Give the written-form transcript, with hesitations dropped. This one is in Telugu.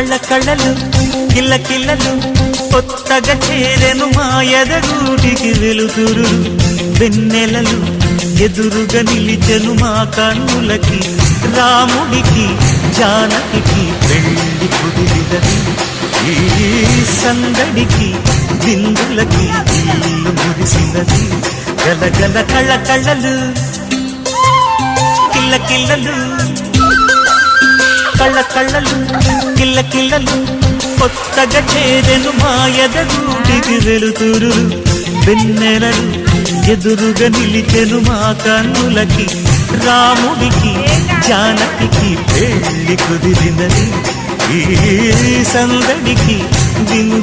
కళ్ళ కళ్ళలు కిల్ల కిల్లలు కొత్తగా చేరెను మా ఎదగూటికి వెలుతురు వెన్నెలలు ఎదురుగా నిలిచెను మా కన్నులకి రాముడికి జానకి పెళ్లి కుదిరినది ఈ సందడికి విందులకి ఇల్లు మురిసినది గలగల కళ్ళ కళ్ళలు కిల్ల కిల్లలు కళ్ళ కళ్ళలు కిల్ల కిల్లలు కొత్తగా చేరెను మా ఎదగూటికి వెలుతురు వెన్నెలలు ఎదురుగా నిలిచెను మా కన్నులకి రాముడికి జానకి పెళ్లి కుదిరినది ఈ సందడికి విందు